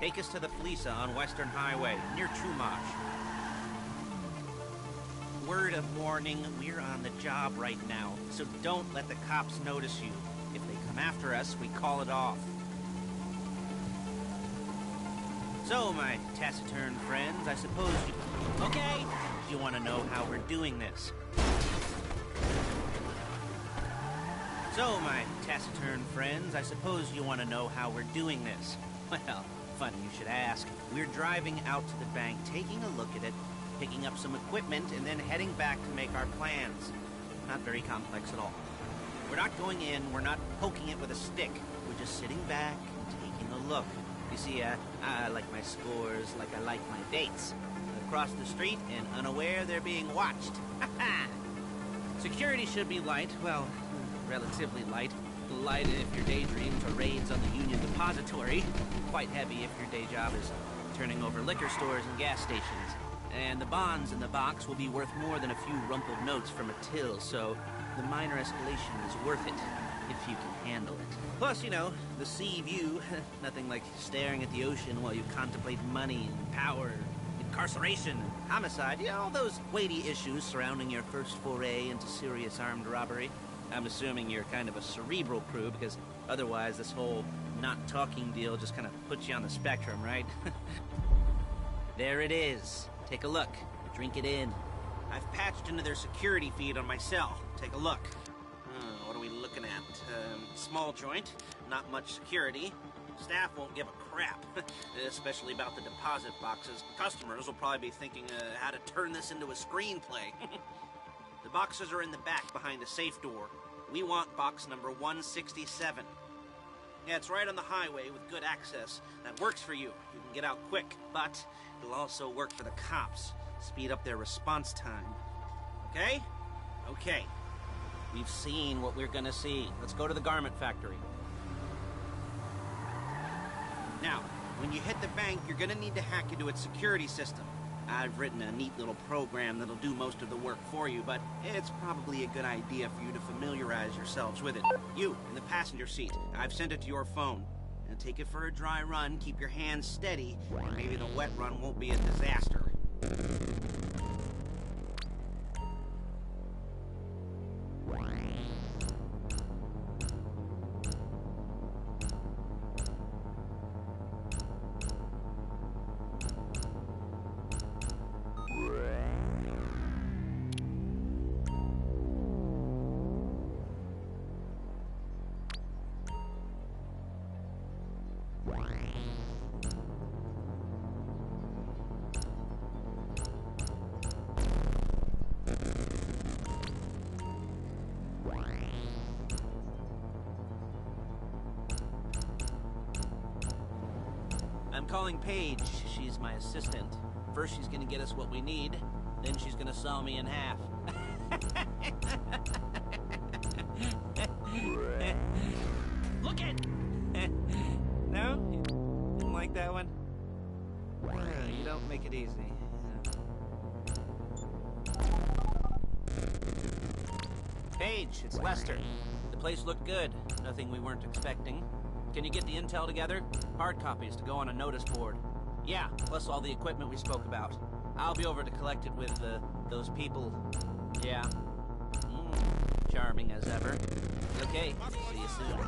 Take us to the Felisa on Western Highway, near Chumash. Word of warning, we're on the job right now, so don't let the cops notice you. If they come after us, we call it off. So, my taciturn friends, I suppose you... Okay! You want to know how we're doing this? So, my taciturn friends, I suppose you want to know how we're doing this. Well, funny you should ask. We're driving out to the bank, taking a look at it, picking up some equipment, and then heading back to make our plans. Not very complex at all. We're not going in, we're not poking it with a stick. We're just sitting back and taking a look. You see, I like my scores like I like my dates. Across the street and unaware they're being watched. Security should be light, well, relatively light. Light if your daydreams are raids on the Union Depository. Quite heavy if your day job is turning over liquor stores and gas stations. And the bonds in the box will be worth more than a few rumpled notes from a till, so the minor escalation is worth it, if you can handle it. Plus, you know, the sea view, nothing like staring at the ocean while you contemplate money and power, incarceration, homicide, you know, all those weighty issues surrounding your first foray into serious armed robbery. I'm assuming you're kind of a cerebral crew, because otherwise this whole not talking deal just kind of puts you on the spectrum, right? There it is. Take a look. Drink it in. I've patched into their security feed on my cell. Take a look. What are we looking at? Small joint, not much security. Staff won't give a crap, especially about the deposit boxes. Customers will probably be thinking how to turn this into a screenplay. The boxes are in the back behind a safe door. We want box number 167. Yeah, it's right on the highway with good access. That works for you. You can get out quick, but it'll also work for the cops. Speed up their response time. Okay? Okay. We've seen what we're gonna see. Let's go to the garment factory. Now, when you hit the bank, you're gonna need to hack into its security system. I've written a neat little program that'll do most of the work for you, but it's probably a good idea for you to familiarize yourselves with it. You, in the passenger seat, I've sent it to your phone. And take it for a dry run, keep your hands steady, and maybe the wet run won't be a disaster. I'm calling Paige. She's my assistant. First she's gonna get us what we need, then she's gonna saw me in half. Look it! No? You didn't like that one? You don't make it easy. Paige, it's Lester. The place looked good. Nothing we weren't expecting. Can you get the intel together? Hard copies to go on a notice board. Yeah, plus all the equipment we spoke about. I'll be over to collect it with, those people. Yeah. Charming as ever. Okay, see you soon.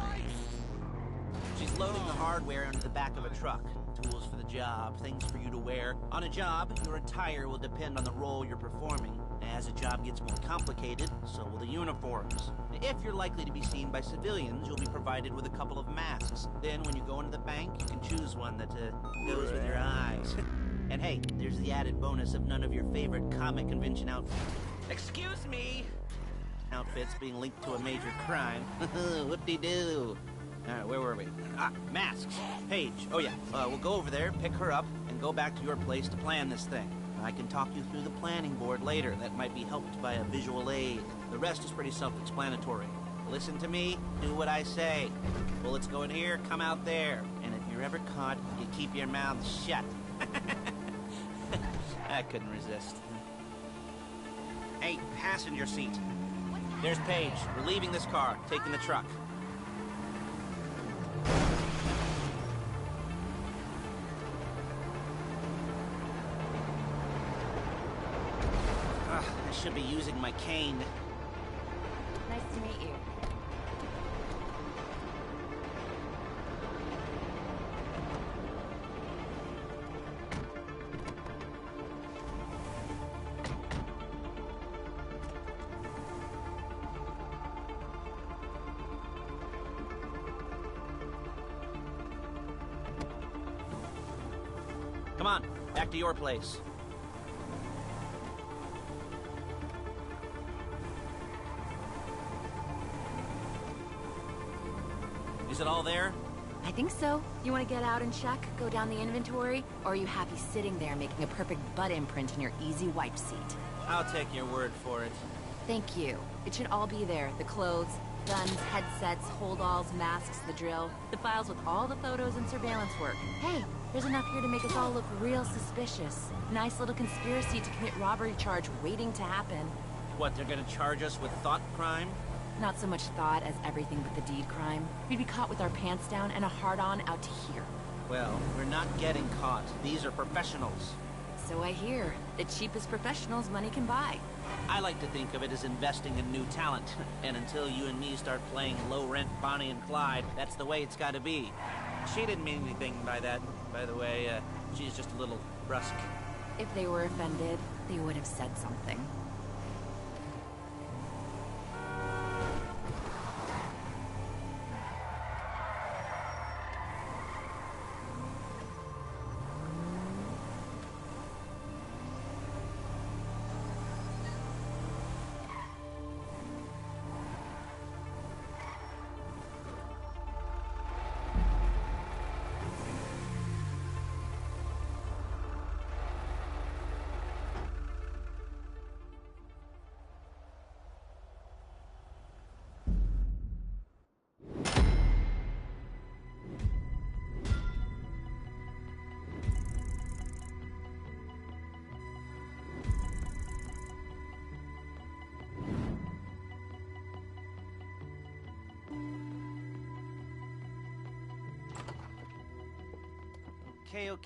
She's loading the hardware into the back of a truck. Tools for the job, things for you to wear. On a job, your attire will depend on the role you're performing. As the job gets more complicated, so will the uniforms. If you're likely to be seen by civilians, you'll be provided with a couple of masks. Then when you go into the bank, you can choose one that goes with your eyes. And hey, there's the added bonus of none of your favorite comic convention outfits. Excuse me! Outfits being linked to a major crime. Whoop-de-doo. Alright, where were we? Ah, masks. Paige. Oh yeah, we'll go over there, pick her up, and go back to your place to plan this thing. I can talk you through the planning board later. That might be helped by a visual aid. The rest is pretty self-explanatory. Listen to me, do what I say. Bullets go in here, come out there. And if you're ever caught, you keep your mouth shut. I couldn't resist. Hey, passenger seat. There's Paige. We're leaving this car, taking the truck. should be using my cane. Nice to meet you. Come on, back to your place. Is it all there? I think so. You want to get out and check? Go down the inventory? Or are you happy sitting there making a perfect butt imprint in your easy wipe seat? I'll take your word for it. Thank you. It should all be there. The clothes, guns, headsets, hold-alls, masks, the drill. The files with all the photos and surveillance work. Hey, there's enough here to make us all look real suspicious. Nice little conspiracy to commit robbery charge waiting to happen. What, they're gonna charge us with thought crime? Not so much thought as everything but the deed crime. We'd be caught with our pants down and a hard-on out to here. Well, we're not getting caught. These are professionals. So I hear. The cheapest professionals money can buy. I like to think of it as investing in new talent. And until you and me start playing low-rent Bonnie and Clyde, that's the way it's gotta be. She didn't mean anything by that, by the way. She's just a little brusque. If they were offended, they would have said something.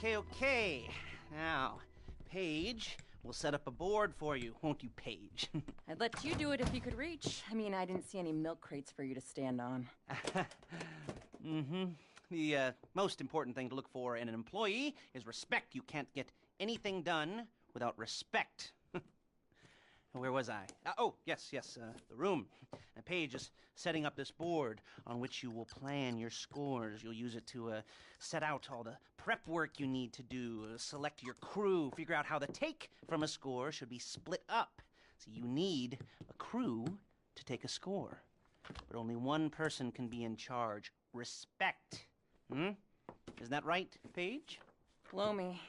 Okay. Now, Paige, we'll set up a board for you, won't you, Paige? I'd let you do it if you could reach. I mean, I didn't see any milk crates for you to stand on. The most important thing to look for in an employee is respect. You can't get anything done without respect. Where was I? Yes, the room. Now, Paige is setting up this board on which you will plan your scores. You'll use it to set out all the prep work you need to do, select your crew, figure out how the take from a score should be split up. So you need a crew to take a score. But only one person can be in charge. Respect. Isn't that right, Paige? Blow me.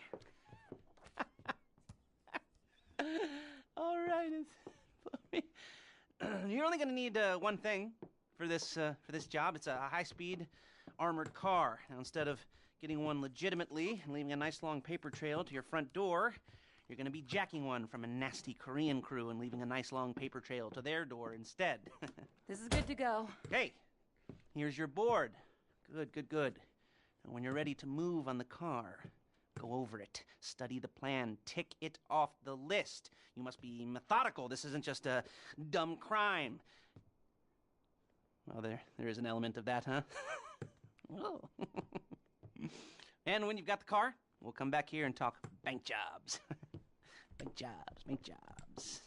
All right, you're only going to need one thing for this job. It's a high-speed armored car. Now, instead of getting one legitimately and leaving a nice long paper trail to your front door, you're going to be jacking one from a nasty Korean crew and leaving a nice long paper trail to their door instead. This is good to go. Okay, here's your board. Good. Now, when you're ready to move on the car, go over it, study the plan, tick it off the list. You must be methodical. This isn't just a dumb crime. Well, there is an element of that, huh? Oh. And when you've got the car, we'll come back here and talk bank jobs. Bank jobs.